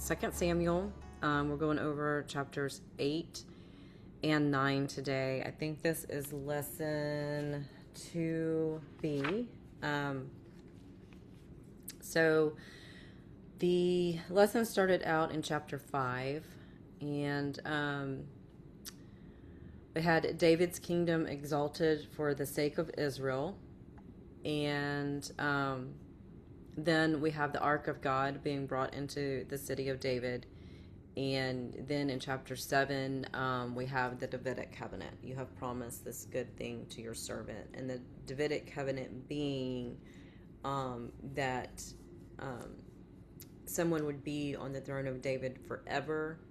Second Samuel. We're going over chapters 8 and 9 today. I think this is lesson 2B. Um, so the lesson started out in chapter 5, and we had David's kingdom exalted for the sake of Israel, and then we have the Ark of God being brought into the city of David. And then in chapter 7, we have the Davidic covenant. You have promised this good thing to your servant. And the Davidic covenant being that someone would be on the throne of David forever,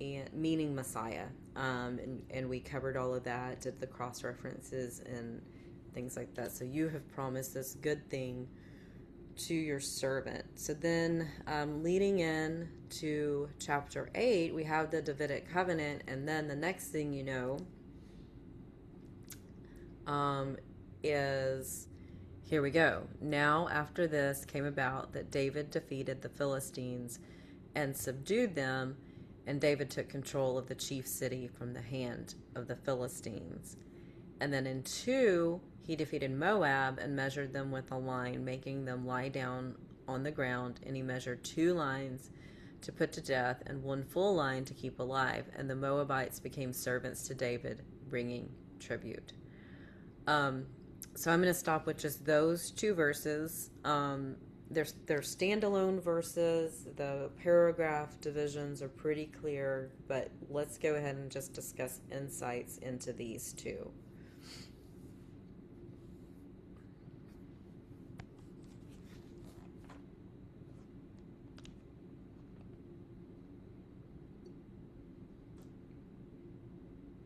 and meaning Messiah. And we covered all of that, did the cross references and things like that. So you have promised this good thing to your servant. So then, leading in to chapter 8, we have the Davidic covenant, and then the next thing you know is here we go. Now, after this came about that David defeated the Philistines and subdued them, and David took control of the chief city from the hand of the Philistines. And then in 2, he defeated Moab and measured them with a line, making them lie down on the ground. And he measured 2 lines to put to death and 1 full line to keep alive. And the Moabites became servants to David, bringing tribute. So I'm going to stop with just those 2 verses. They're standalone verses. The paragraph divisions are pretty clear, but let's go ahead and just discuss insights into these 2.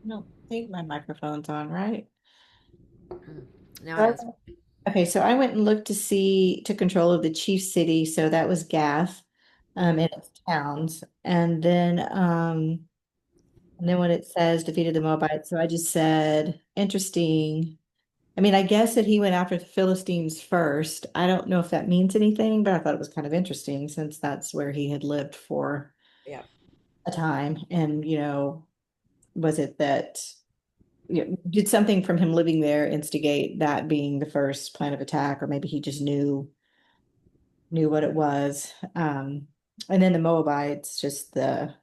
I don't think my microphone's on, right? Now it Uh, is. Okay, so I went and looked to see to control of the chief city, so that was Gath, and its towns, and then when it says defeated the Moabites, so I just said interesting. I mean, I guess that he went after the Philistines first. I don't know if that means anything, but I thought it was kind of interesting since that's where he had lived for Yeah. a time, and was it that? Did something from him living there instigate that being the first plan of attack, or maybe he just knew what it was? And then the Moabites, just the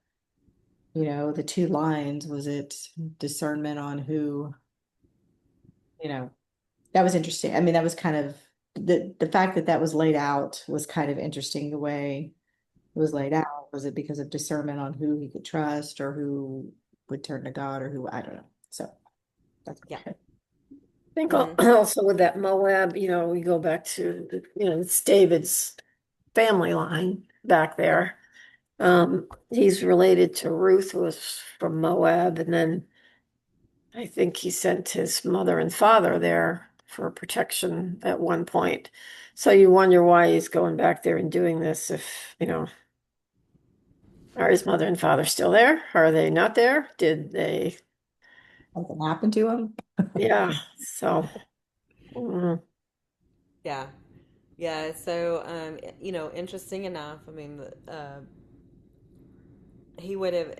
2 lines, was it discernment on who, you know, that was interesting. I mean, that was kind of the fact that that was laid out was kind of interesting the way it was laid out. Was it because of discernment on who he could trust or who would turn to God or who, I don't know. So that's Yeah. Think Mm-hmm. also with that Moab, we go back to, it's David's family line back there. He's related to Ruth, who was from Moab, and then I think he sent his mother and father there for protection at one point. So you wonder why he's going back there and doing this if, are his mother and father still there? Are they not there? Did they? something happened to him. Yeah, so. mm, Yeah. Yeah. So, interesting enough, I mean, he would have,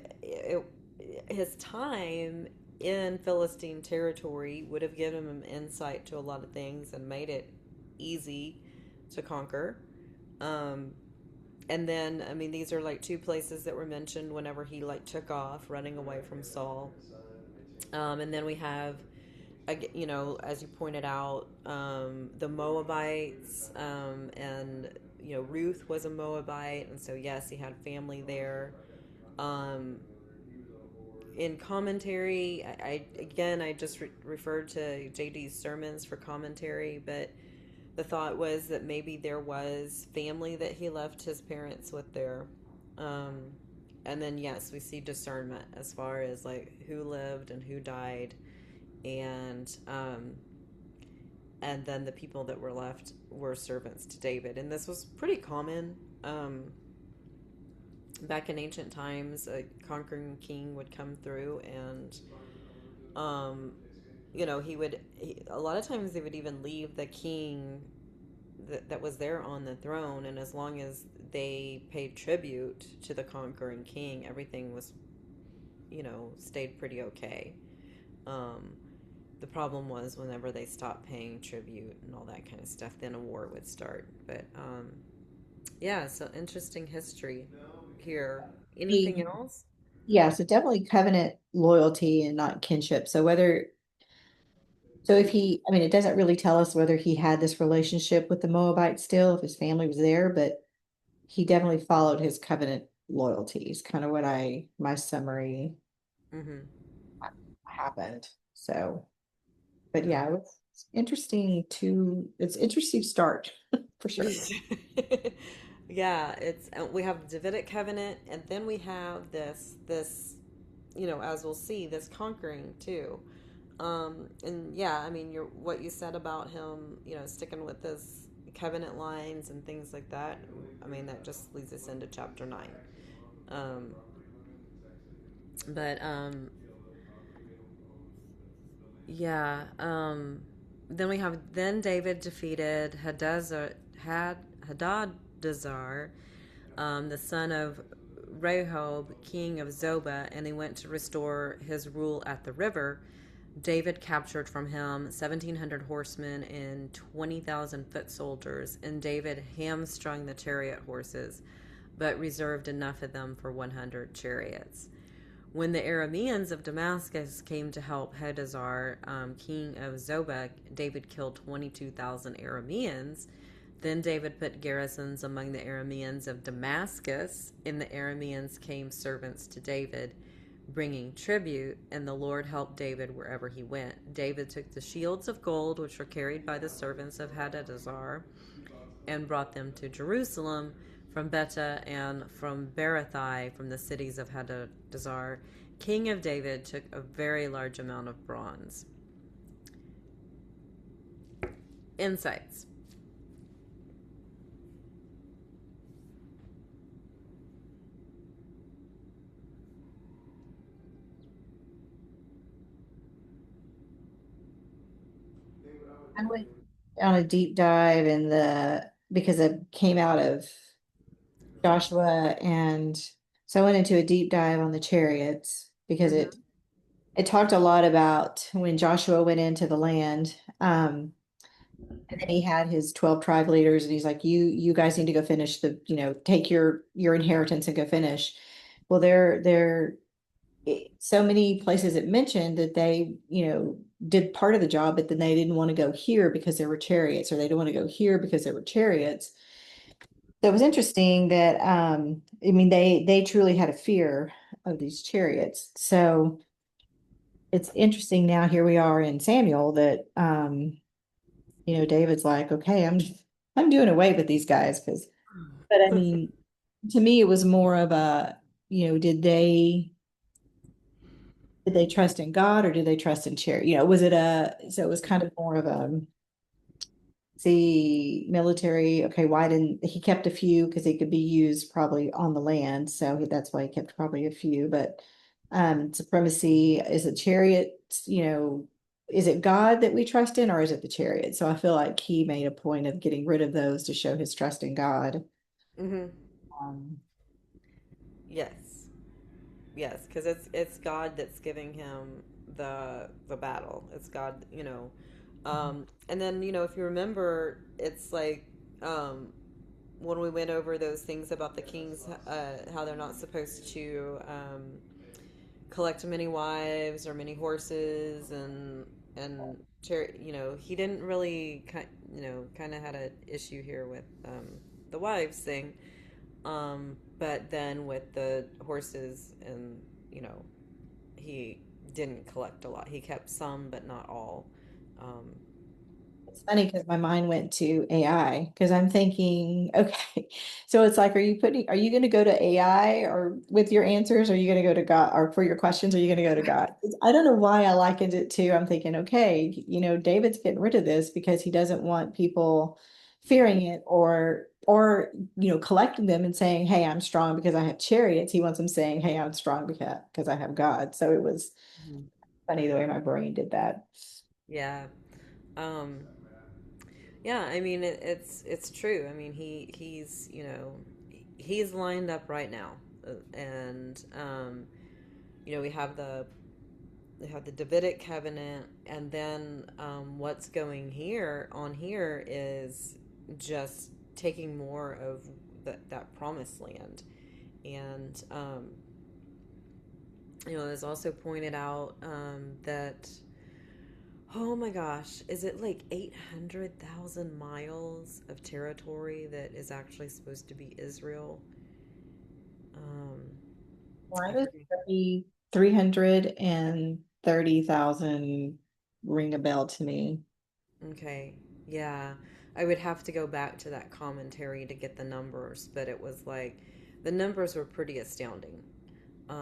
his time in Philistine territory would have given him insight to a lot of things and made it easy to conquer. Um, and then, I mean, these are like 2 places that were mentioned whenever he like took off running away from Saul. And then we have, as you pointed out, the Moabites, and Ruth was a Moabite, and so yes, he had family there. Um, in commentary, I just referred to JD's sermons for commentary, but the thought was that maybe there was family that he left his parents with there. Um, and then yes, we see discernment as far as like who lived and who died, and then the people that were left were servants to David, and this was pretty common. Back in ancient times, a conquering king would come through, and he would. A lot of times, they would even leave the king that was there on the throne, and as long as they paid tribute to the conquering king, everything was, stayed pretty okay. Um, the problem was whenever they stopped paying tribute and all that kind of stuff, then a war would start. But yeah, so interesting history here. Anything He, else? yeah, so definitely covenant loyalty and not kinship. So if he, I mean, it doesn't really tell us whether he had this relationship with the Moabites still, if his family was there, but he definitely followed his covenant loyalties, kind of my summary Mm-hmm. happened. So, but yeah, it's interesting start for sure. Yeah, it's we have the Davidic covenant, and then we have this as we'll see, this conquering too. And yeah, I mean, what you said about him, sticking with his covenant lines and things like that. I mean, that just leads us into chapter 9. Um, but yeah. Then we have David defeated Hadadazar, the son of Rehob, king of Zobah, and he went to restore his rule at the river. David captured from him 1,700 horsemen and 20,000 foot soldiers, and David hamstrung the chariot horses, but reserved enough of them for 100 chariots. When the Arameans of Damascus came to help Hadazar, king of Zobah, David killed 22,000 Arameans. Then David put garrisons among the Arameans of Damascus, and the Arameans came servants to David, bringing tribute, and the Lord helped David wherever he went. David took the shields of gold, which were carried by the servants of Hadadazar, and brought them to Jerusalem from Betah and from Berothai, from the cities of Hadadazar. King of David took a very large amount of bronze. Insights. I went on a deep dive because it came out of Joshua, and so I went into a deep dive on the chariots because Mm-hmm. it talked a lot about when Joshua went into the land. And then he had his 12 tribe leaders, and he's like, you guys need to go finish take your inheritance and go finish. Well, there so many places it mentioned that they, did part of the job, but then they didn't want to go here because there were chariots, or they didn't want to go here because there were chariots. So it was interesting that I mean they truly had a fear of these chariots. So it's interesting now, here we are in Samuel, that David's like, okay, I'm doing away with these guys, but I mean, to me it was more of a, did they trust in God, or did they trust in chariot? Was it so it was kind of more of a, see, military, okay, why didn't he kept a few because they could be used probably on the land, so that's why he kept probably a few. But supremacy, is it chariots, is it God that we trust in, or is it the chariot? So I feel like he made a point of getting rid of those to show his trust in God. Mm-hmm. um, Yes. Yes, because it's God that's giving him the battle. It's God, and then if you remember, it's like when we went over those things about the kings, how they're not supposed to collect many wives or many horses, and he didn't really kind of had an issue here with the wives thing, but then with the horses, and you know he didn't collect a lot. He kept some, but not all. Um, It's funny because my mind went to AI, because I'm thinking, okay, so it's like, are you going to go to AI or with your answers? Or are you going to go to God, or for your questions? Are you going to go to God? I don't know why I likened it to, I'm thinking, okay, David's getting rid of this because he doesn't want people fearing it, or collecting them and saying, hey, I'm strong because I have chariots. He wants them saying, hey, I'm strong because I have God. So it was funny the way my brain did that. yeah. Um, Yeah, I mean it's true. I mean he's he's lined up right now, and we have the Davidic covenant, and then what's going here on here is just taking more of that promised land, and it's also pointed out that oh my gosh, is it like 800,000 miles of territory that is actually supposed to be Israel? Um, Why I does forget. 330,000 ring a bell to me? Okay, yeah, I would have to go back to that commentary to get the numbers, but it was like the numbers were pretty astounding.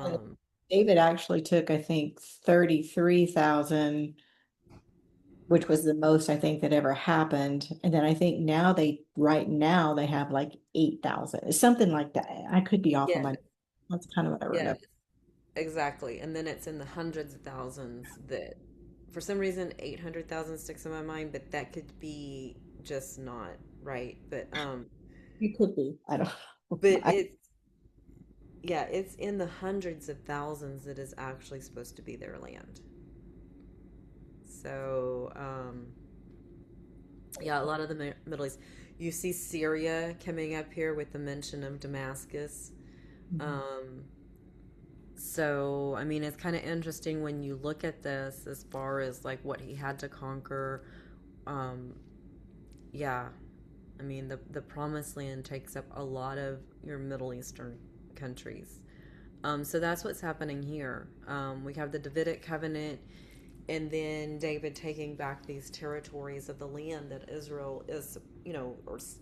And Um, David actually took, I think, 33,000, which was the most I think that ever happened. And then I think right now they have like 8,000. It's something like that. I could be off on yeah, my, that's kind of what I yeah, remember. exactly. And then it's in the hundreds of thousands that, for some reason, 800,000 sticks in my mind, but that could be just not right. You could be. I don't know. But it's yeah, it's in the hundreds of thousands that is actually supposed to be their land. So, yeah, a lot of the Middle East. You see Syria coming up here with the mention of Damascus. Mhm. Um, so, I mean, it's kind of interesting when you look at this as far as like what he had to conquer. Um, yeah, I mean, the Promised Land takes up a lot of your Middle Eastern countries. So that's what's happening here. We have the Davidic covenant, and then David taking back these territories of the land that Israel is,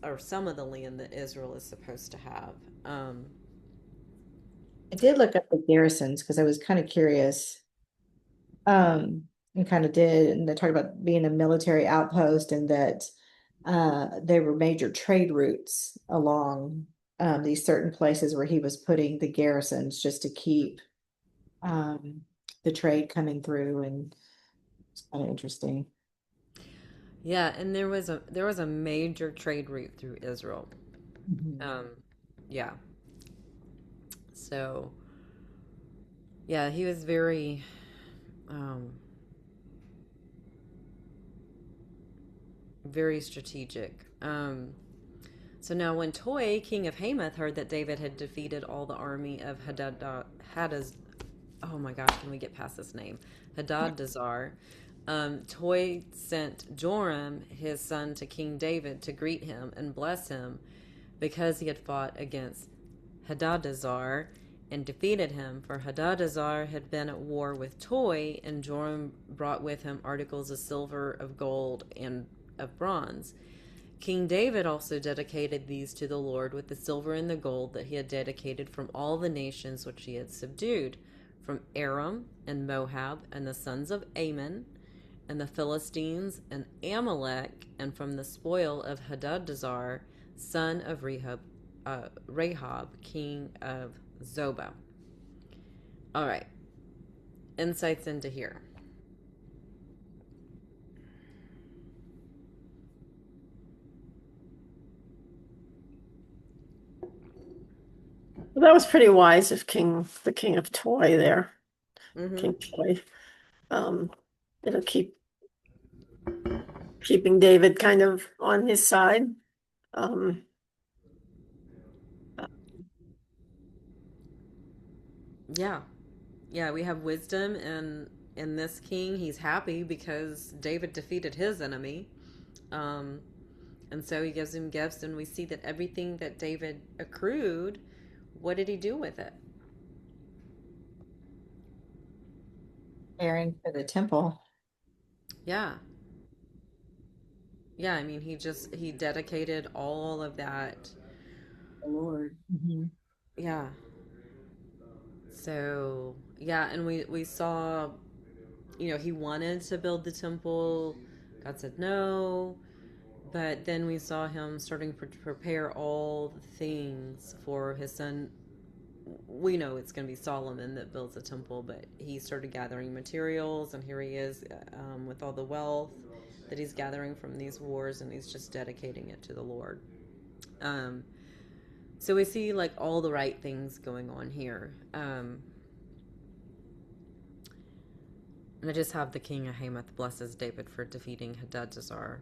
or some of the land that Israel is supposed to have. Um, I did look up the garrisons because I was kind of curious. And kind of did, and they talked about being a military outpost and that they were major trade routes along these certain places where he was putting the garrisons just to keep um, the trade coming through, and it's kind of interesting. yeah, and there was a major trade route through Israel. Mhm. Um, yeah, so yeah, he was um, very strategic. So now, when Toy, king of Hamath, heard that David had defeated all the army of Hadaz, oh my gosh, can we get past this name? Hadadazar. Toy sent Joram, his son, to King David to greet him and bless him because he had fought against Hadadazar and defeated him. For Hadadazar had been at war with Toy, and Joram brought with him articles of silver, of gold, and of bronze. King David also dedicated these to the Lord with the silver and the gold that he had dedicated from all the nations which he had subdued, from Aram and Moab and the sons of Ammon and the Philistines and Amalek, and from the spoil of Hadadazar, son of Rahab, king of Zobah. All right, insights into here. Well, that was pretty wise of the king of Toy there, Mm-hmm. King Toy. Um, it'll keeping David kind of on his side. Um, Yeah, yeah, we have wisdom, and in this king, he's happy because David defeated his enemy. Um, and so he gives him gifts, and we see that everything that David accrued, what did he do with it? Preparing for the temple. Yeah. Yeah, I mean, he dedicated all of that. The Lord. Mhm. Yeah. So, yeah, and we saw, he wanted to build the temple. God said no. But then we saw him starting to prepare all the things for his son. We know it's going to be Solomon that builds the temple, but he started gathering materials, and here he is with all the wealth. that he's gathering from these wars, and he's just dedicating it to the Lord. Um, so we see like all the right things going on here. And I just have the king of Hamath blesses David for defeating Hadadezar.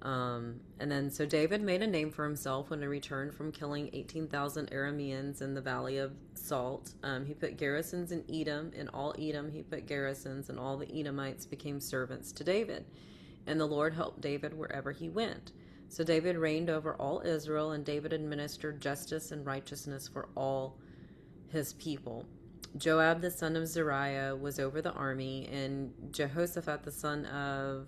And then so David made a name for himself when he returned from killing 18,000 Arameans in the Valley of Salt. He put garrisons in Edom. In all Edom he put garrisons, and all the Edomites became servants to David. And the Lord helped David wherever he went. So David reigned over all Israel, and David administered justice and righteousness for all his people. Joab the son of Zeruiah was over the army, and Jehoshaphat the son of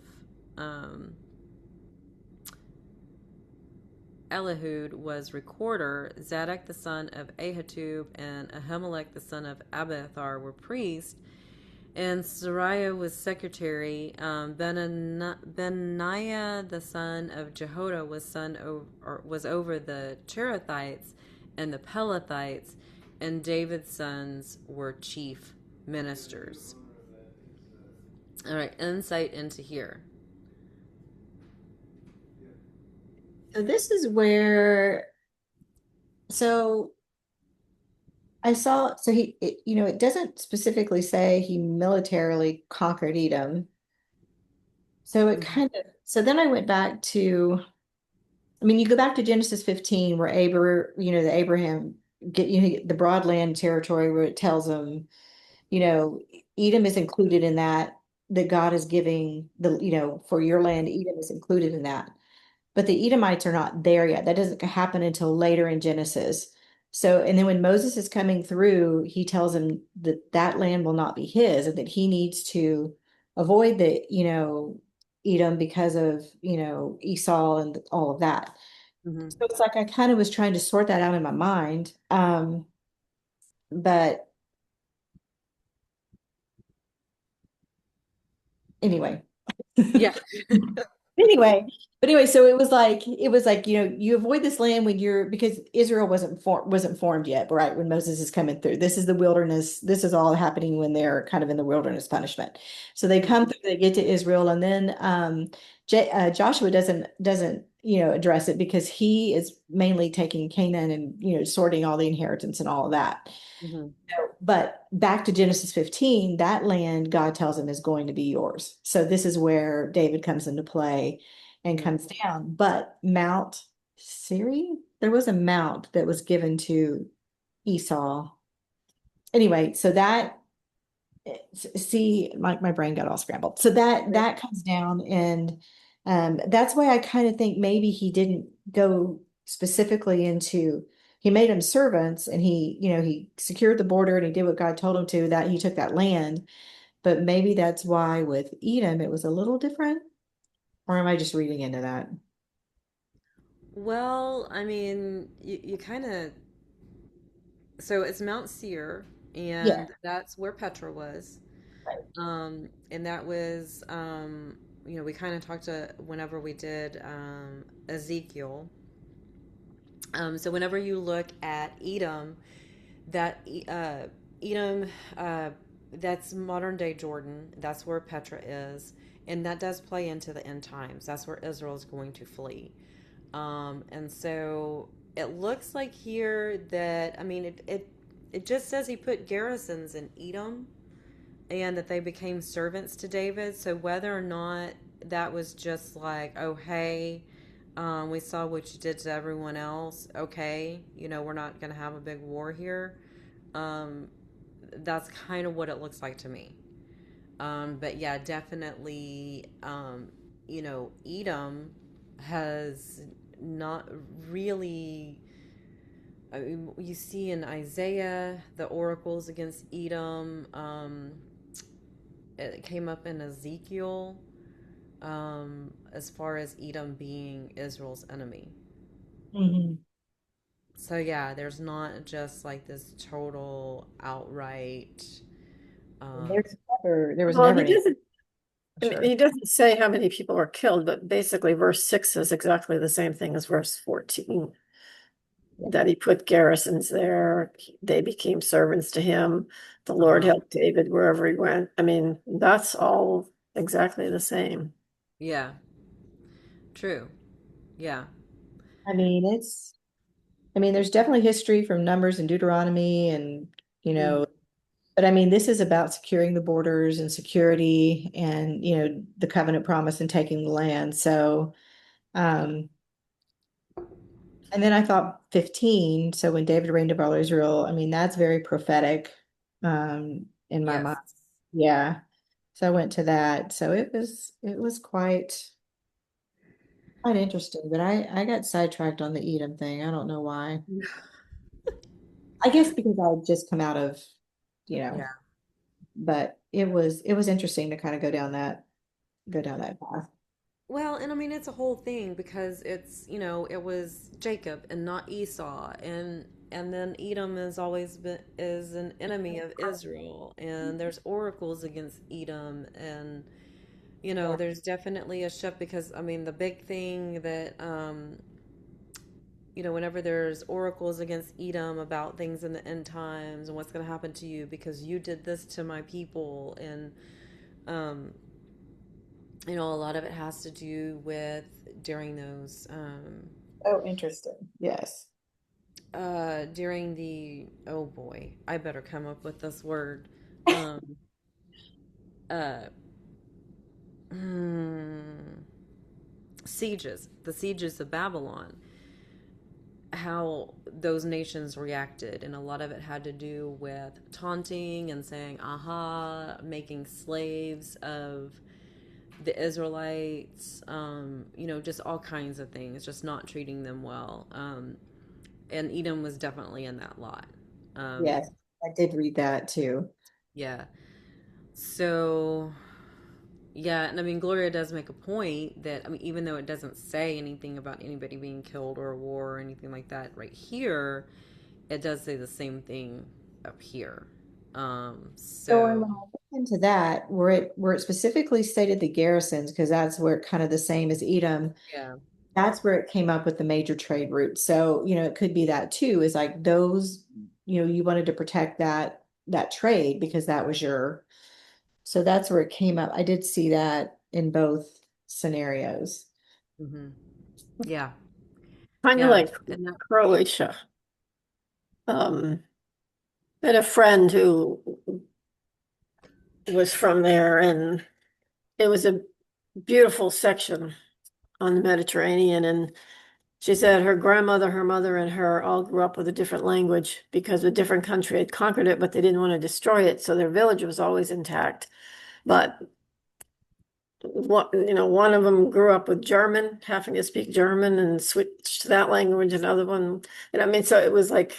Elihud was recorder. Zadok the son of Ahitub and Ahimelech the son of Abiathar were priests, and Zeruiah was secretary. Benaiah the son of Jehoiada was over the Cherethites and the Pelethites, and David's sons were chief ministers. All right, insight into here. So this is where, so I saw, so it doesn't specifically say he militarily conquered Edom. So it kind of, so then I went back to, I mean, you go back to Genesis 15 where the Abraham get, the broad land territory where it tells him, Edom is included in that God is giving for your land, Edom is included in that. But the Edomites are not there yet. That doesn't happen until later in Genesis. So, and then when Moses is coming through, he tells him that that land will not be his and that he needs to avoid Edom because of, Esau and all of that. Mm-hmm. So it's like I kind of was trying to sort that out in my mind. But anyway. Yeah. Anyway, so it was like, you avoid this land because Israel wasn't formed yet, right? When Moses is coming through. This is the wilderness. This is all happening when they're kind of in the wilderness punishment. So they come through, they get to Israel, and then Joshua doesn't address it because he is mainly taking Canaan and sorting all the inheritance and all of that. Mm-hmm. But back to Genesis 15, that land God tells him is going to be yours. So this is where David comes into play and comes down. But Mount Seir, there was a mount that was given to Esau. Anyway, so that, see, my brain got all scrambled. So that comes down, and that's why I kind of think maybe he didn't go specifically into, he made them servants, and he secured the border and he did what God told him to, that he took that land. But maybe that's why with Edom it was a little different. Or am I just reading into that? Well, I mean, you kind of, so it's Mount Seir, Yeah. and that's where Petra was. And that was, we kind of talked to whenever we did Ezekiel. So whenever you look at Edom, that Edom, that's modern day Jordan. That's where Petra is, and that does play into the end times. That's where Israel is going to flee. And so it looks like here that, I mean, it just says he put garrisons in Edom, and that they became servants to David. So whether or not that was just like, oh hey, we saw what you did to everyone else. Okay, we're not going to have a big war here. That's kind of what it looks like to me. But yeah, definitely, Edom has not really. I mean, you see in Isaiah the oracles against Edom. It came up in Ezekiel, as far as Edom being Israel's enemy. Mhm. So yeah, there's not just like this total outright. Um, There was Well, never any. I mean, Sure. he doesn't say how many people were killed, but basically verse 6 is exactly the same thing as verse 14. Yeah. That he put garrisons there, they became servants to him. The Lord uh-huh. helped David wherever he went. I mean, that's all exactly the same. Yeah. True. Yeah. I mean, there's definitely history from Numbers and Deuteronomy and, you Mm. know, but I mean, this is about securing the borders and security and, the covenant promise and taking the land. So, um, and then I thought 15. So when David reigned over all Israel, I mean, that's very prophetic, in my Yes. mind. Yeah. So I went to that. So it was quite interesting, but I got sidetracked on the Edom thing. I don't know why. I guess because I had just come out of, you know, Yeah. but it was interesting to kind of go down that path. Well, and I mean it's a whole thing because it was Jacob and not Esau, and then Edom has always been is an enemy of Israel, and there's oracles against Edom, and Yeah. there's definitely a shift because I mean the big thing that whenever there's oracles against Edom about things in the end times and what's going to happen to you because you did this to my people, and um a lot of it has to do with during those Oh, interesting. Yes. during the oh boy, I better come up with this word. Um uh hmm, the sieges of Babylon, how those nations reacted, and a lot of it had to do with taunting and saying aha, making slaves of the Israelites, just all kinds of things, just not treating them well. And Edom was definitely in that lot. Um, Yes. I did read that too. yeah. So, yeah, and I mean, Gloria does make a point that, I mean, even though it doesn't say anything about anybody being killed or a war or anything like that right here, it does say the same thing up here. So when So, I looked into that, where it specifically stated the garrisons, because that's where it kind of the same as Edom, yeah. that's where it came up with the major trade routes. So, it could be that too, is like those, you wanted to protect that trade because that was so that's where it came up. I did see that in both scenarios. Hmm. Yeah. Kind of Yeah. like Croatia. Um, I had a friend who was from there, and it was a beautiful section on the Mediterranean. And she said her grandmother, her mother, and her all grew up with a different language because a different country had conquered it, but they didn't want to destroy it. So their village was always intact. But one of them grew up with German, having to speak German and switch to that language. Another one, and I mean, so it was like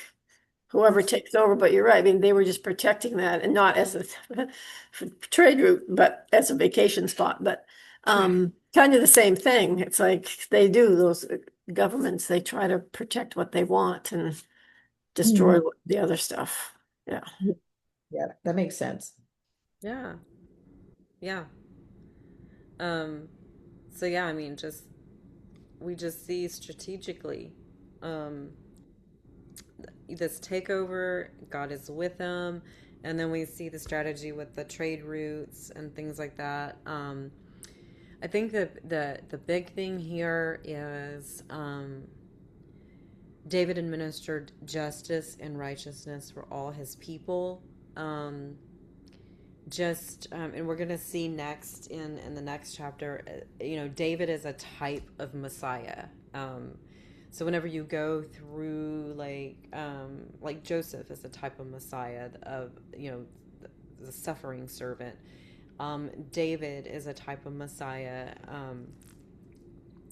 whoever takes over. But you're right. I mean, they were just protecting that, and not as a trade route, but as a vacation spot. But kind of the same thing. It's like they do those governments. They try to protect what they want and Mhm. destroy the other stuff. Yeah. Yeah, that makes sense. Yeah. Yeah. Um, so yeah, I mean, we just see strategically, um, this takeover. God is with them, and then we see the strategy with the trade routes and things like that. I think that the big thing here is David administered justice and righteousness for all his people. Um, and we're going to see next in the next chapter, David is a type of Messiah. So whenever you go through like Joseph is a type of Messiah of the suffering servant. David is a type of Messiah,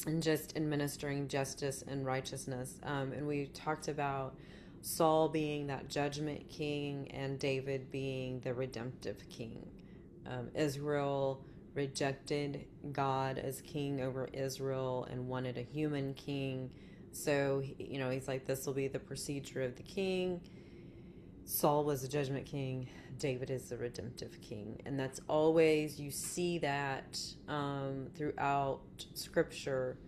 and just administering justice and righteousness. And we talked about Saul being that judgment king and David being the redemptive king. Israel rejected God as king over Israel and wanted a human king. So, he's like, this will be the procedure of the king. Saul was the judgment king. David is the redemptive king. And that's always, you see that throughout scripture,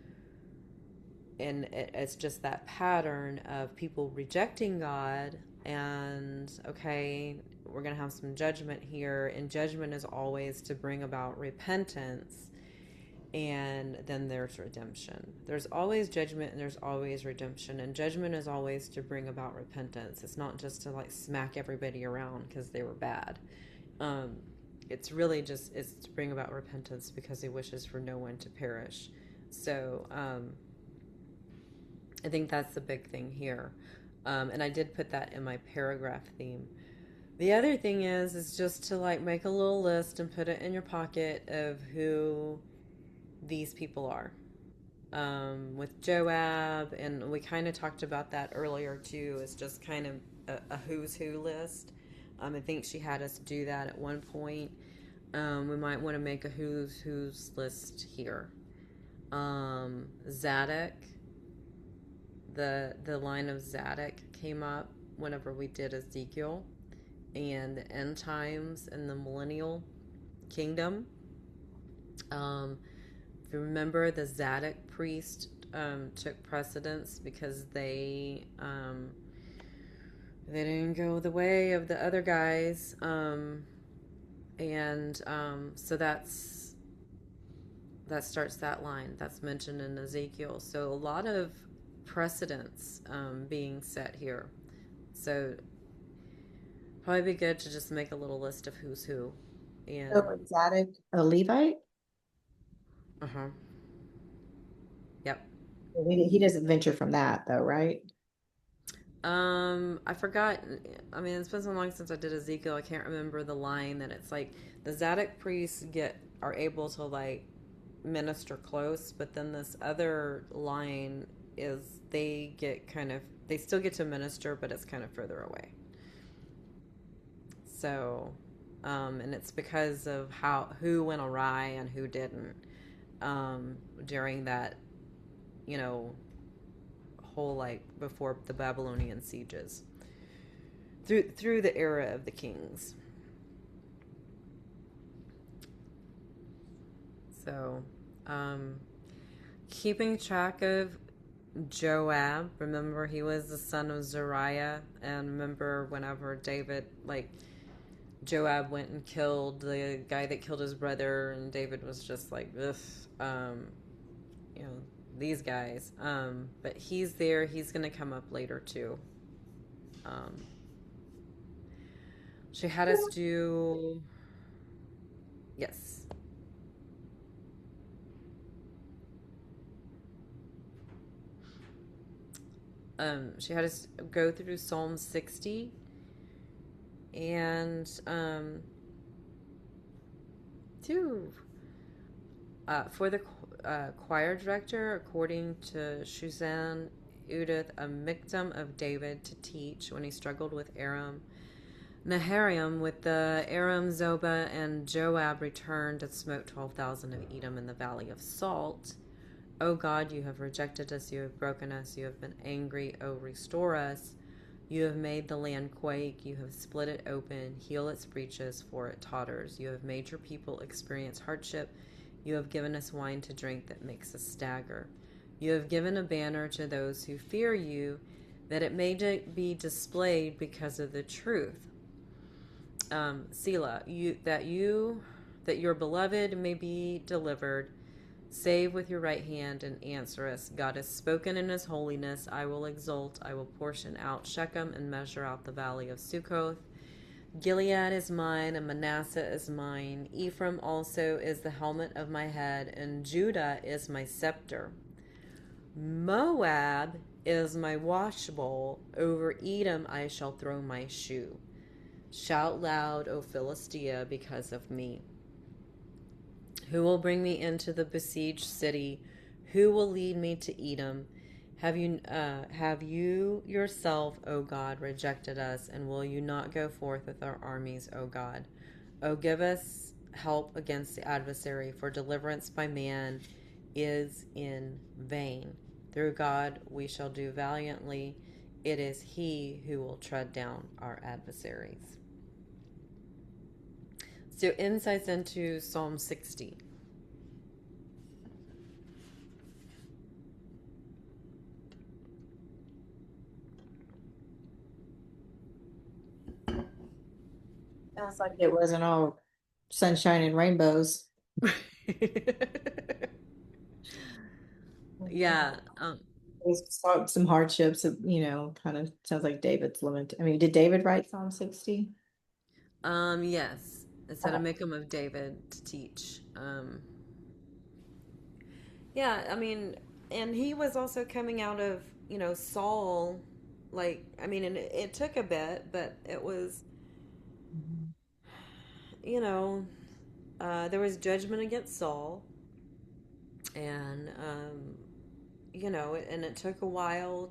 and it's just that pattern of people rejecting God, and okay, we're going to have some judgment here, and judgment is always to bring about repentance, and then there's redemption. There's always judgment and there's always redemption. And judgment is always to bring about repentance. It's not just to like smack everybody around because they were bad. Um, it's really just it's to bring about repentance because he wishes for no one to perish. So I think that's the big thing here. And I did put that in my paragraph theme. The other thing is just to like make a little list and put it in your pocket of who these people are. With Joab, and we kind of talked about that earlier too. It's just kind of a who's who list. I think she had us do that at one point. We might want to make a who's list here. Zadok, the line of Zadok came up whenever we did Ezekiel, and the end times and the millennial kingdom. If you remember, the Zadok priest took precedence because they didn't go the way of the other guys, so that starts that line that's mentioned in Ezekiel. So a lot of precedence being set here. So probably be good to just make a little list of who's who. And So is Zadok a Levite? uh-huh. Yep. He doesn't venture from that though, right? I forgot. I mean, it's been so long since I did Ezekiel. I can't remember the line that it's like the Zadok priests are able to like minister close, but then this other line is they still get to minister, but it's kind of further away. So, and it's because of who went awry and who didn't during that, you know, whole like before the Babylonian sieges through the era of the kings. So, um, keeping track of Joab. Remember, he was the son of Zariah, and remember whenever David like Joab went and killed the guy that killed his brother, and David was just like, ugh, you know, these guys. But he's there. He's going to come up later too. Um, she had us do, yes. She had us go through Psalm 60 and to for the choir director, according to Shuzan Udith, a miktam of David to teach when he struggled with Aram. Naharaim with the Aram, Zobah, and Joab returned and smote 12,000 of Edom in the valley of Salt. O God, you have rejected us, you have broken us, you have been angry, O restore us. You have made the land quake, you have split it open, heal its breaches, for it totters. You have made your people experience hardship, you have given us wine to drink that makes us stagger. You have given a banner to those who fear you, that it may be displayed because of the truth. Selah, that your beloved may be delivered. Save with your right hand and answer us. God has spoken in his holiness. I will exult. I will portion out Shechem and measure out the valley of Sukkoth. Gilead is mine and Manasseh is mine. Ephraim also is the helmet of my head, and Judah is my scepter. Moab is my washbowl. Over Edom I shall throw my shoe. Shout loud, O Philistia, because of me. Who will bring me into the besieged city? Who will lead me to Edom? Have you yourself, O God, rejected us, and will you not go forth with our armies, O God? O give us help against the adversary, for deliverance by man is in vain. Through God we shall do valiantly. It is he who will tread down our adversaries. So insights into Psalm 60. Sounds like it wasn't all sunshine and rainbows. Yeah. There's some hardships, kind of sounds like David's lament. I mean, did David write Psalm 60? Yes. It said a Okay. Mickham of David to teach. Yeah, I mean, and he was also coming out of, Saul. Like, I mean, and it took a bit, but it was, Mhm. you know, there was judgment against Saul, and, and it took a while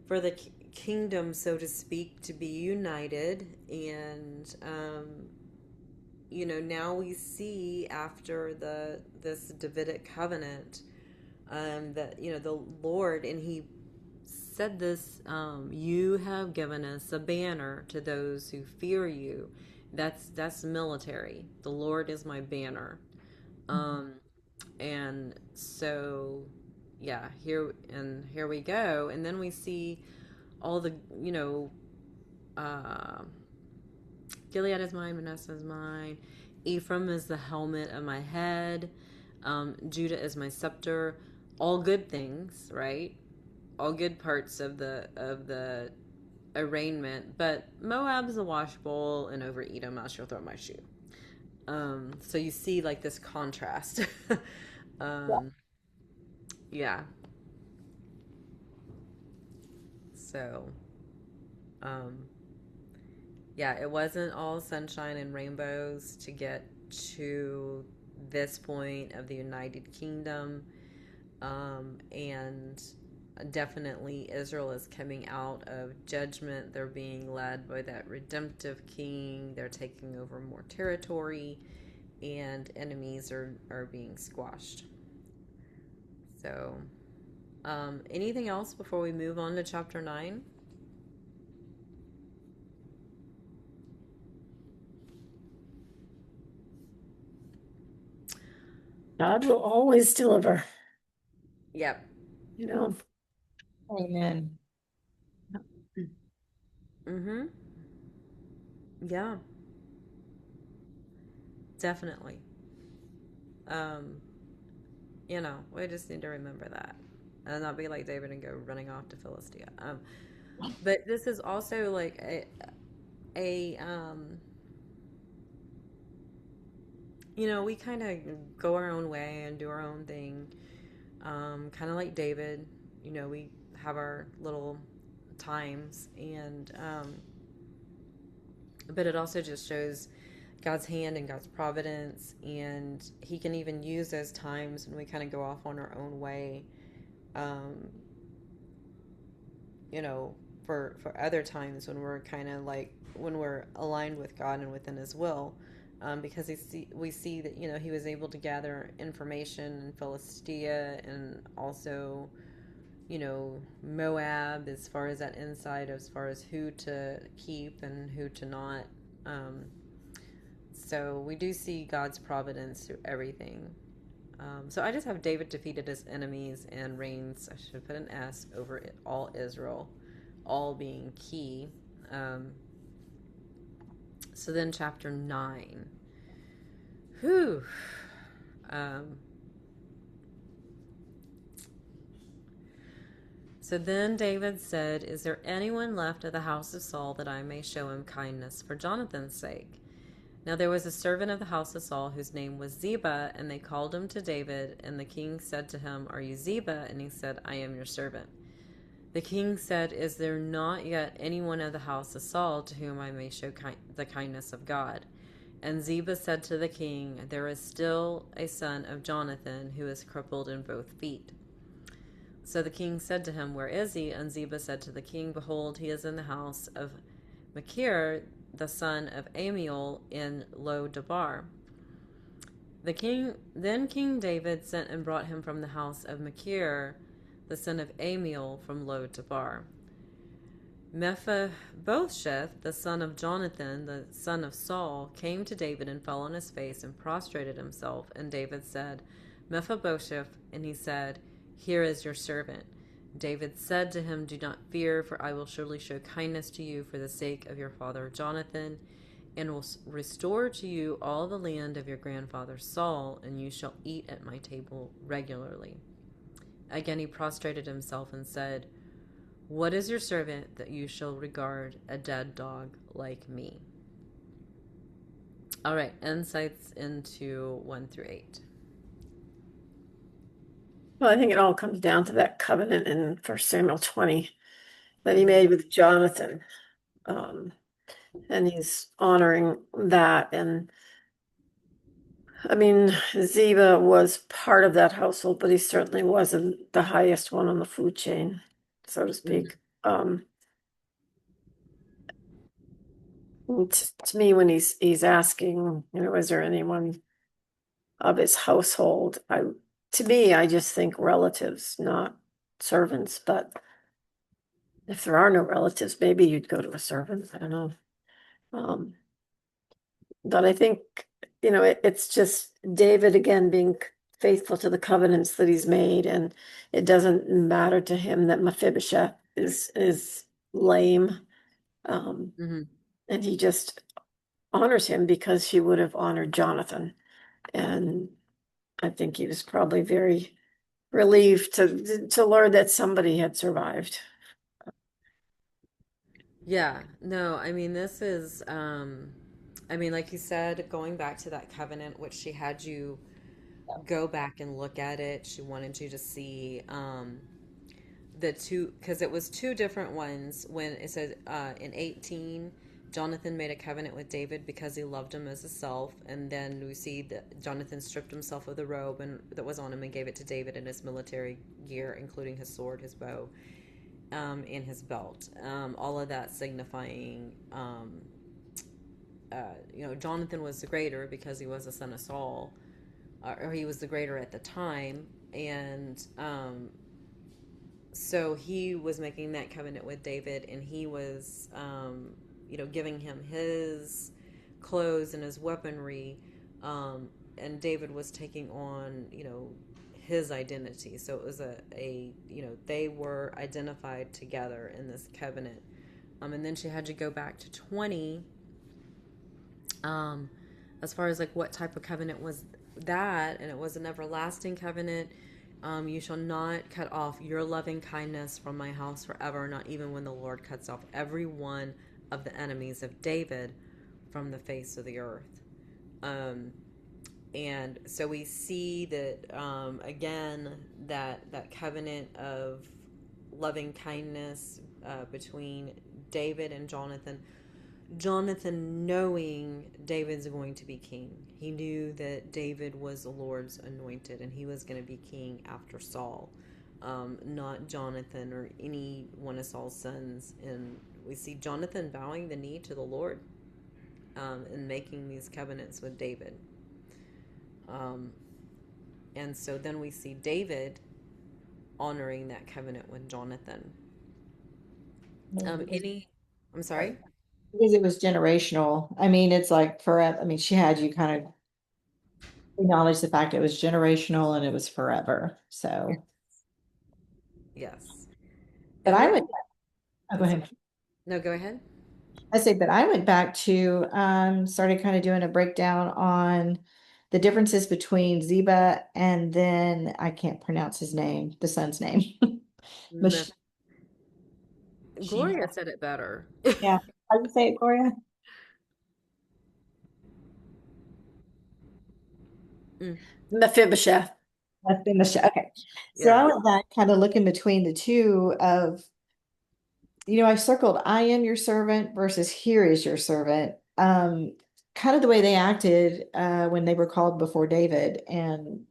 for the kingdom, so to speak, to be united. And, now we see after this Davidic covenant, that the Lord, and he said this, you have given us a banner to those who fear you. That's military. The Lord is my banner. um and so, yeah, here we go. And then we see all the, uh Gilead is mine, Manasseh is mine, Ephraim is the helmet of my head, Judah is my scepter. All good things, right? All good parts of the arraignment. But Moab's a washbowl, and over Edom I shall throw my shoe. So you see, like, this contrast. Yeah. um, yeah. So, um, yeah, it wasn't all sunshine and rainbows to get to this point of the United Kingdom. And definitely Israel is coming out of judgment. They're being led by that redemptive king. They're taking over more territory, and enemies are being squashed. So, anything else before we move on to chapter 9? God will always deliver, Yep. you know. Amen. Mm-hmm. Yeah, definitely. Um, we just need to remember that and not be like David and go running off to Philistia. But this is also like a we kind of go our own way and do our own thing. Kind of like David, we have our little times, and but it also just shows God's hand and God's providence, and He can even use those times when we kind of go off on our own way, um, you know, for other times when we're kind of like when we're aligned with God and within His will, because we see that He was able to gather information in Philistia, and also Moab, as far as that insight as far as who to keep and who to not. Um, so we do see God's providence through everything. So I just have David defeated his enemies and reigns, I should put an S, over all Israel, all being key. Um, so then chapter 9. Whew. Um, so then David said, is there anyone left of the house of Saul that I may show him kindness for Jonathan's sake? Now there was a servant of the house of Saul whose name was Ziba, and they called him to David. And the king said to him, are you Ziba? And he said, I am your servant. The king said, is there not yet anyone of the house of Saul to whom I may show the kindness of God? And Ziba said to the king, there is still a son of Jonathan who is crippled in both feet. So the king said to him, where is he? And Ziba said to the king, behold, he is in the house of Machir, the son of Amiel, in Lo Debar. Then King David sent and brought him from the house of Machir, the son of Amiel, from Lo Debar. Mephibosheth, the son of Jonathan, the son of Saul, came to David and fell on his face and prostrated himself. And David said, Mephibosheth, and he said, here is your servant. David said to him, do not fear, for I will surely show kindness to you for the sake of your father Jonathan, and will restore to you all the land of your grandfather Saul, and you shall eat at my table regularly. again he prostrated himself and said, "What is your servant that you shall regard a dead dog like me?" All right, insights into 1 through 8. Well, I think it all comes down to that covenant in First Samuel 20 that he Mhm. made with Jonathan. Um, and he's honoring that. And I mean, Ziba was part of that household, but he certainly wasn't the highest one on the food chain, so to speak. To me, when he's asking, is there anyone of his household? To me, I just think relatives, not servants. But if there are no relatives, maybe you'd go to a servant. I don't know. Um, but I think, it's just David again being faithful to the covenants that he's made, and it doesn't matter to him that Mephibosheth is lame. Um, Mm-hmm. and he just honors him because he would have honored Jonathan. And I think he was probably very relieved to learn that somebody had survived. Yeah, no, I mean, this is, I mean, like you said, going back to that covenant, which she had you go back and look at it. She wanted you to see the two, because it was two different ones. When it said in 18, Jonathan made a covenant with David because he loved him as a self. And then we see that Jonathan stripped himself of the robe and that was on him and gave it to David and his military gear, including his sword, his bow, and his belt. All of that signifying, Jonathan was the greater because he was a son of Saul, or he was the greater at the time. And so he was making that covenant with David, and he was, giving him his clothes and his weaponry. And David was taking on, his identity. So it was they were identified together in this covenant. And then she had to go back to 20, um, as far as like what type of covenant was that, and it was an everlasting covenant. You shall not cut off your loving kindness from my house forever, not even when the Lord cuts off every one of the enemies of David from the face of the earth. Um, and so we see that, again, that covenant of loving kindness between David and Jonathan. Jonathan, knowing David's going to be king, he knew that David was the Lord's anointed and he was going to be king after Saul, not Jonathan or any one of Saul's sons. And we see Jonathan bowing the knee to the Lord, and making these covenants with David. Um, and so then we see David honoring that covenant with Jonathan. Any, I'm sorry? Because it was generational. I mean, it's like forever. I mean, she had you kind of acknowledge the fact it was generational and it was forever. So, Yes. but And I then, went, oh, go I'm sorry. ahead. No, go ahead. I say, but I went back to started kind of doing a breakdown on the differences between Ziba and then I can't pronounce his name, the son's name. Mich- Gloria said it better. yeah. How do you say it, Gloria? Mm, Mephibosheth. That's been the show. Okay. So yeah. I went back kind of looking between the two of, I circled I am your servant versus here is your servant. Kind of the way they acted when they were called before David. And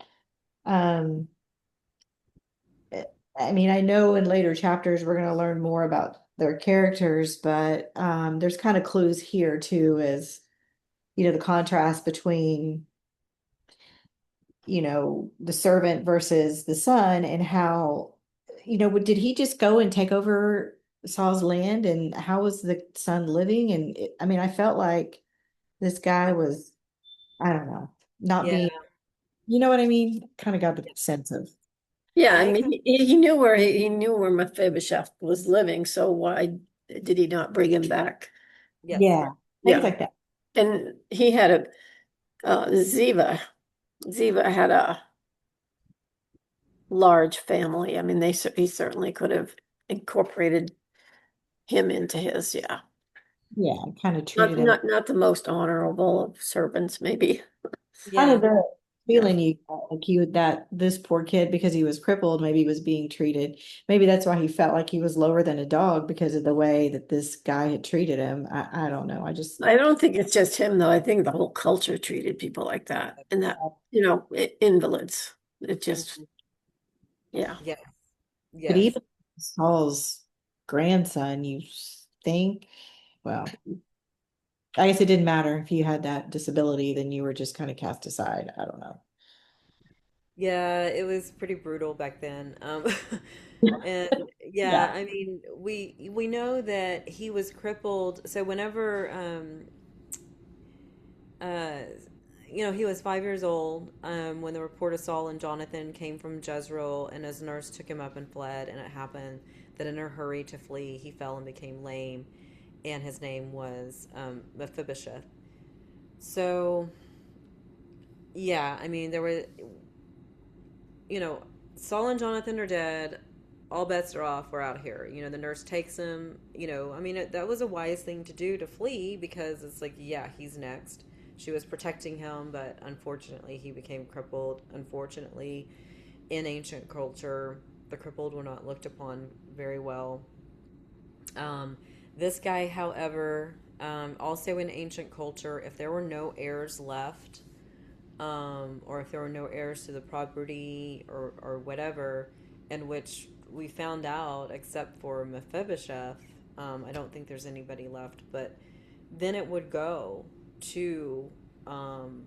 um, I mean, I know in later chapters we're going to learn more about their characters, but there's kind of clues here too, as the contrast between the servant versus the son and how, did he just go and take over Saul's land and how was the son living? And I mean, I felt like this guy was, I don't know, not Yeah. being, you know what I mean? Kind of got the sense of, Yeah, I I mean, he knew where he knew where Mephibosheth was living, so why did he not bring him back? yes. yeah, things Yeah, like that. and he had Ziva. Ziva had large family. I mean, he certainly could have incorporated him into his, yeah. Yeah, kind of Not, treated him. not, not the most honorable of servants, maybe. Kind of Yeah. the Yeah. feeling you got, like you that this poor kid, because he was crippled, maybe was being treated. Maybe that's why he felt like he was lower than a dog because of the way that this guy had treated him. I don't know. I just I don't think it's just him, though. I think the whole culture treated people like that, and that, invalids. It just, Mhm. yeah. Yes. but Yes. even Saul's grandson, you think, well, I guess it didn't matter if you had that disability, then you were just kind of cast aside. I don't know. Yeah, it was pretty brutal back then. And yeah, Yeah. I mean, we know that he was crippled. So whenever uh he was 5 years old when the report of Saul and Jonathan came from Jezreel, and his nurse took him up and fled. And it happened that in her hurry to flee, he fell and became lame, and his name was Mephibosheth. So yeah, I mean, there were, you know, Saul and Jonathan are dead. All bets are off. We're out here. The nurse takes him. I mean, that was a wise thing to do, to flee, because it's like, yeah, he's next. She was protecting him, but unfortunately, he became crippled. Unfortunately, in ancient culture, the crippled were not looked upon very well. Um, this guy, however, also in ancient culture, if there were no heirs left, or if there were no heirs to the property, or whatever, in which we found out, except for Mephibosheth, I don't think there's anybody left, but then it would go to um,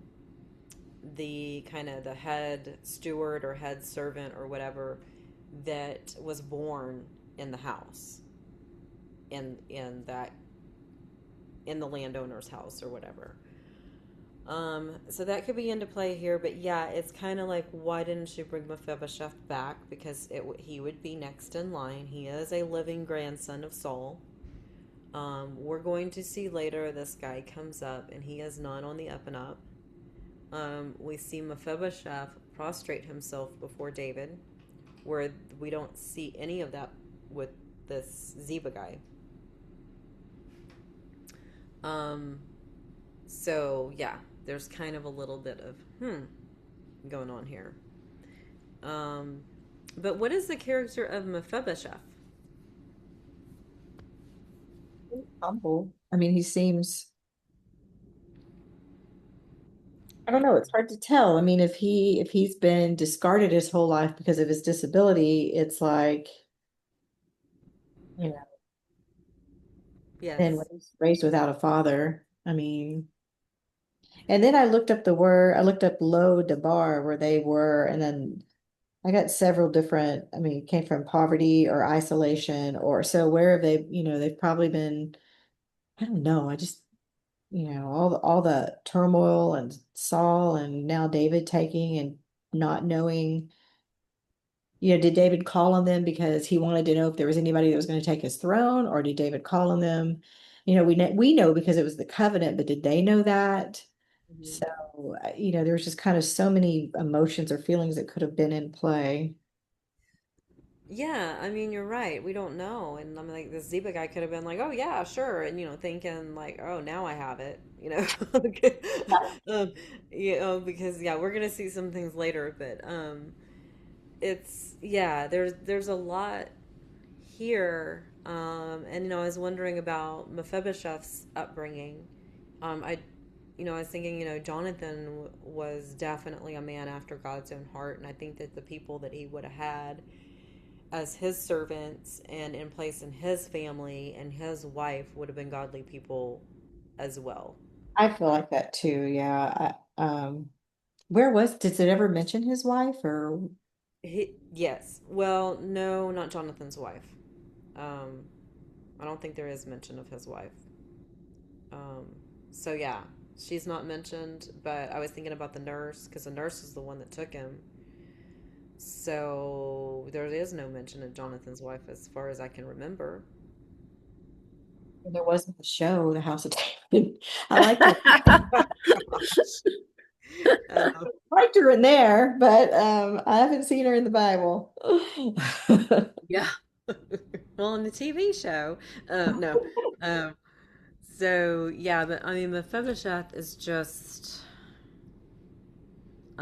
the kind of the head steward or head servant or whatever that was born in the house, in that in the landowner's house or whatever. So that could be into play here, but yeah, it's kind of like, why didn't you bring Mephibosheth back? Because he would be next in line. He is a living grandson of Saul. We're going to see later this guy comes up, and he is not on the up and up. We see Mephibosheth prostrate himself before David, where we don't see any of that with this Ziba guy. Um, so yeah, there's kind of a little bit of going on here. Um, but what is the character of Mephibosheth? Humble. I mean, he seems, I don't know, it's hard to tell. I mean, if he's been discarded his whole life because of his disability, it's like, you know, then when Yes. he's raised without a father, I mean, and then I looked up Lo Debar where they were, and then I got several different, I mean, it came from poverty or isolation or so where have they, they've probably been, I don't know, I just, all the turmoil and Saul and now David taking and not knowing, did David call on them because he wanted to know if there was anybody that was going to take his throne, or did David call on them? We know because it was the covenant, but did they know that? Mhm. So, there was just kind of so many emotions or feelings that could have been in play. Yeah, I mean, you're right. We don't know. And I'm like, this Ziba guy could have been like, oh, yeah, sure. And, thinking like, oh, now I have it, um, because, yeah, we're going to see some things later. But yeah, there's a lot here. And, I was wondering about Mephibosheth's upbringing. I, I was thinking, Jonathan was definitely a man after God's own heart. And I think that the people that he would have had as his servants and in place in his family and his wife would have been godly people as well. I feel like that too. Yeah. Does it ever mention his wife or? Yes. Well, no, not Jonathan's wife. Um, I don't think there is mention of his wife. Um, so yeah, she's not mentioned, but I was thinking about the nurse, because the nurse is the one that took him. So there is no mention of Jonathan's wife as far as I can remember. There wasn't the show, The House of David. I like that. Um, Liked her in there, but I haven't seen her in the Bible. yeah. Well, in the TV show, no. Um, so yeah, but I mean, Mephibosheth is just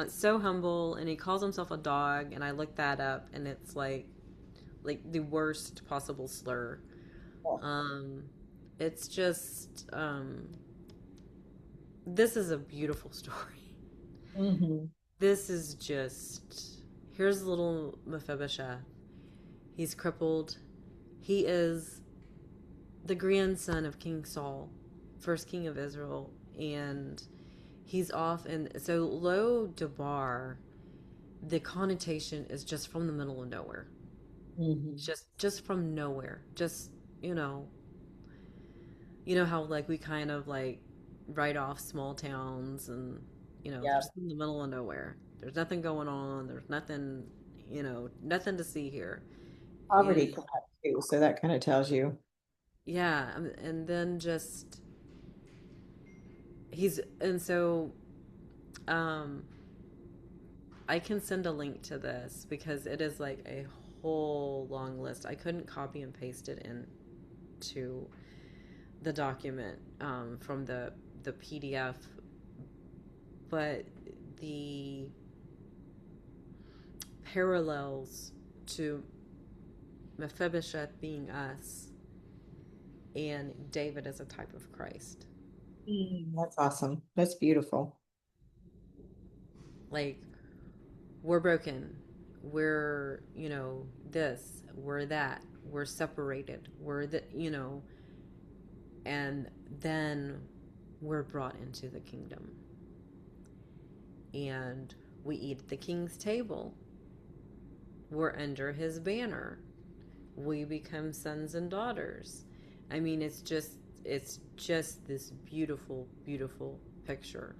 so humble, and he calls himself a dog. And I looked that up, and it's like the worst possible slur. Um, it's just this is a beautiful story. Mhm. This is just here's little Mephibosheth. He's crippled. He is the grandson of King Saul, first king of Israel, and he's off. And so Lo Debar, the connotation is just from the middle of nowhere, Mhm. just from nowhere. Just you know, you know how like we kind of like write off small towns, and they're Yeah. just in the middle of nowhere. There's nothing going on. There's nothing, nothing to see here. Poverty And perhaps too, so that kind of tells you. yeah, and then just he's and so um I can send a link to this because it is like a whole long list. I couldn't copy and paste it into the document from the PDF, but the parallels to Mephibosheth being us and David as a type of Christ. That's awesome. That's beautiful. Like we're broken. We're, this, we're that. We're separated. We're and then we're brought into the kingdom. And we eat at the king's table. We're under his banner. We become sons and daughters. I mean, it's just this beautiful, beautiful picture.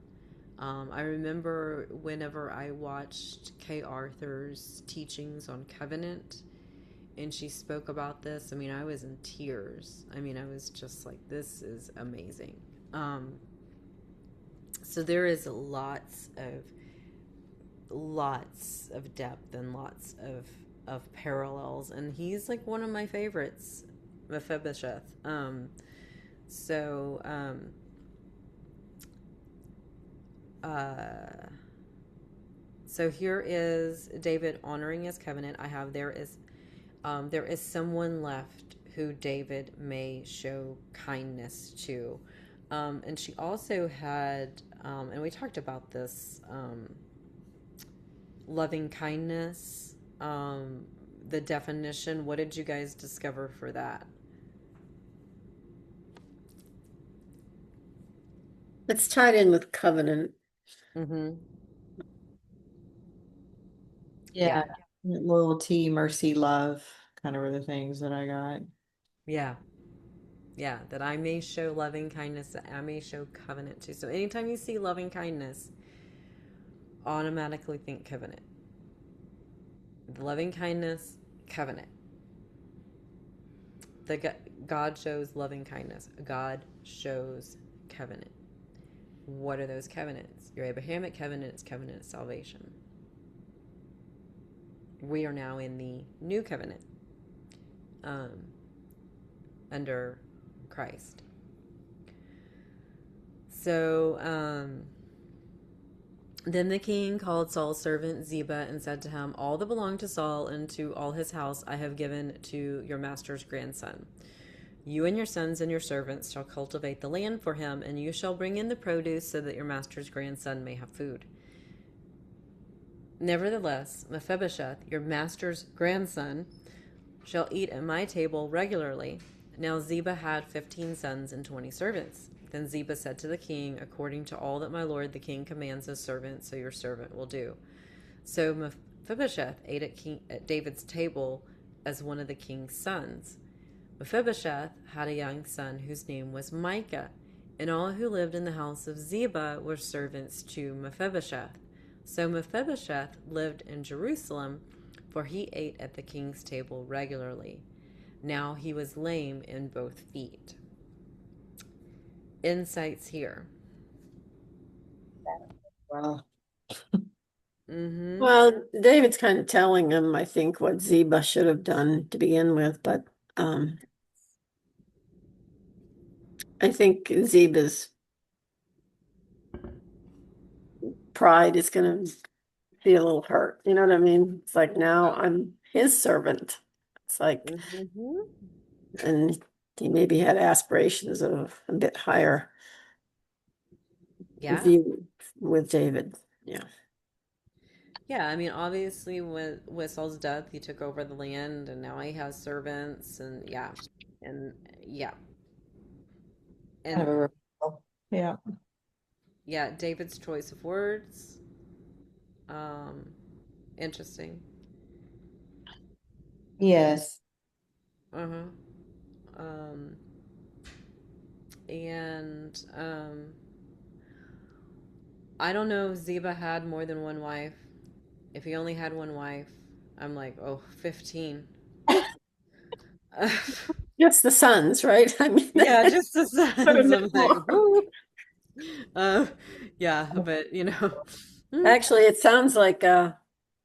I remember whenever I watched Kay Arthur's teachings on covenant, and she spoke about this. I mean, I was in tears. I mean, I was just like, this is amazing. Um, so there is lots of depth and lots of parallels, and he's like one of my favorites, Mephibosheth. So uh, so here is David honoring his covenant. I have there is someone left who David may show kindness to, and she also had, and we talked about this. Loving kindness, the definition. What did you guys discover for that? It's tied in with covenant. Mm-hmm. Yeah, Yeah. Loyalty, mercy, love, kind of were the things that I got. yeah, yeah. That I may show loving kindness, that I may show covenant to. So anytime you see loving kindness, automatically think covenant. Loving kindness, covenant. The God shows loving kindness. God shows covenant. What are those covenants? Your Abrahamic covenant is covenant of salvation. We are now in the new covenant, um, under Christ. So then the king called Saul's servant Ziba and said to him, all that belonged to Saul and to all his house I have given to your master's grandson. You and your sons and your servants shall cultivate the land for him, and you shall bring in the produce so that your master's grandson may have food. Nevertheless, Mephibosheth, your master's grandson, shall eat at my table regularly. Now Ziba had 15 sons and 20 servants. Then Ziba said to the king, according to all that my lord the king commands his servant, so your servant will do. So Mephibosheth ate at David's table as one of the king's sons. Mephibosheth had a young son whose name was Micah, and all who lived in the house of Ziba were servants to Mephibosheth. So Mephibosheth lived in Jerusalem, for he ate at the king's table regularly. Now he was lame in both feet. Insights here. Well, Mm-hmm. Well, David's kind of telling him, I think, what Zeba should have done to begin with, but um, I think Zeba's pride is going to be a little hurt. You know what I mean? It's like now I'm his servant. It's like, Mm-hmm. and he maybe had aspirations of a bit higher Yeah. view with David. Yeah. Yeah, I mean, obviously, with Saul's death, he took over the land, and now he has servants, and yeah, Kind and of a reversal. Yeah. yeah, David's choice of words, um, interesting. Yes. Uh-huh. Um, and I don't know if Ziba had more than one wife. If he only had one wife, I'm like, oh, 15. Just the sons, right? I mean, Yeah, just the could have sons. been I'm like, more. whoo. Uh, yeah, but mm, Actually, it sounds like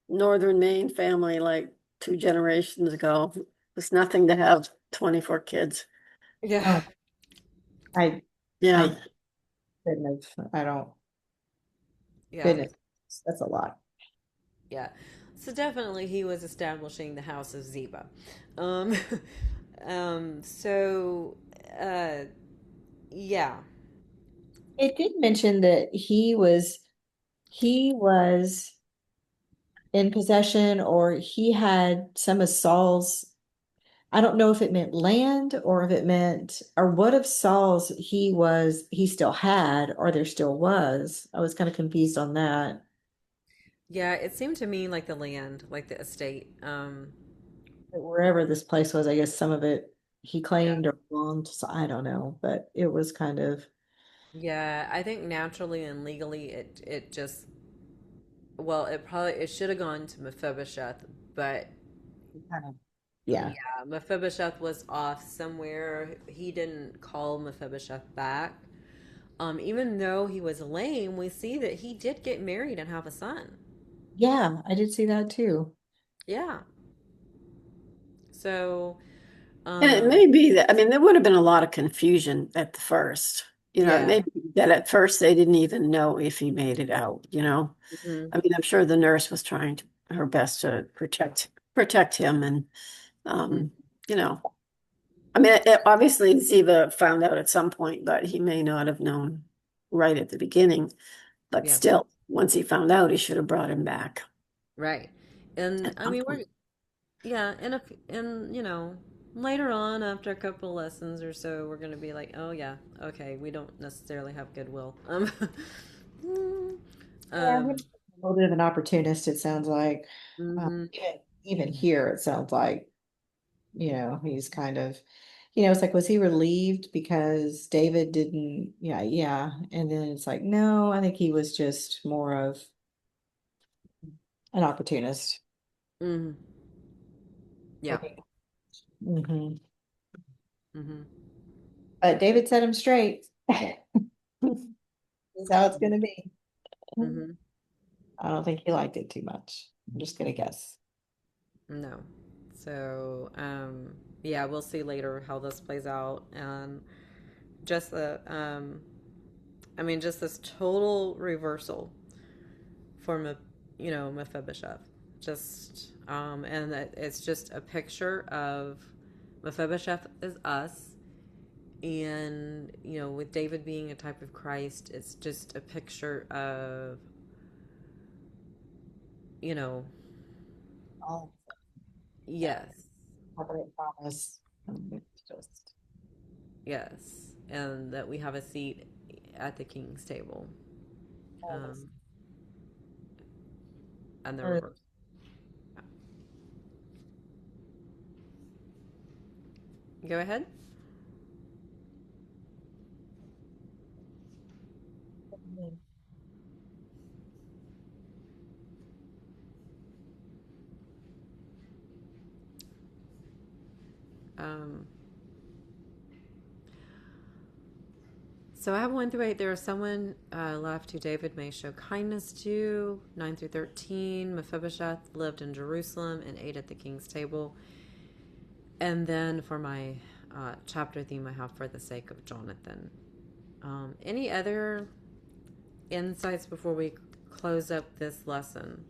Northern Maine family like 2 generations ago. It's nothing to have 24 kids. yeah, Oh, I Yeah. I couldn't have. I don't. yeah, Goodness, that's a lot. yeah. So definitely he was establishing the House of Ziba. Um, so, uh, yeah, It did mention that he was in possession, or he had some of Saul's. I don't know if it meant land or if it meant, or what of Saul's he still had, or there still was. I was kind of confused on that. yeah, it seemed to me like the land, like the estate. Wherever this place was, I guess some of it he Yeah. claimed or belonged to, so I don't know, but it was kind of, Yeah, I think naturally and legally it just well, it should have gone to Mephibosheth, but kind of, yeah. yeah, Mephibosheth was off somewhere. He didn't call Mephibosheth back. Even though he was lame, we see that he did get married and have a son. Yeah, I did see that too. Yeah. So, And it um, may be that, I mean, there would have been a lot of confusion at the first. It yeah. may be that at first they didn't even know if he made it out. Hmm. I mean, I'm sure the nurse was trying her best to protect him and Hmm. um, you know, I mean, obviously Ziva found out at some point, but he may not have known right at the beginning. But Yeah. still, once he found out, he should have brought him back Right. And at I some mean, point. yeah, and later on, after a couple lessons or so, we're gonna be like, oh yeah, okay, we don't necessarily have goodwill. Mm, Yeah, um, he's a little bit of an opportunist, it sounds like. hmm. Even here, it sounds like, he's kind of, it's like, was he relieved because David didn't, yeah, yeah. And then it's like, no, I think he was just more of an opportunist. Hmm. Yeah. Okay. Hmm. Hmm. But David set him straight. This is how it's going to be. Hmm. I don't think he liked it too much. I'm just going to guess. No. So, yeah, we'll see later how this plays out, and just I mean, just this total reversal for Mephibosheth. Just and it's just a picture of Mephibosheth is us, and with David being a type of Christ, it's just a picture of you know Oh, yeah. yes, Covenant promise. It's just, yes, and that we have a seat at the king's table, always. um, and the reverse. Go ahead. Um, So I have 1 through 8. There is someone left who David may show kindness to. 9 through 13. Mephibosheth lived in Jerusalem and ate at the king's table. And then for my chapter theme, I have for the sake of Jonathan. Any other insights before we close up this lesson?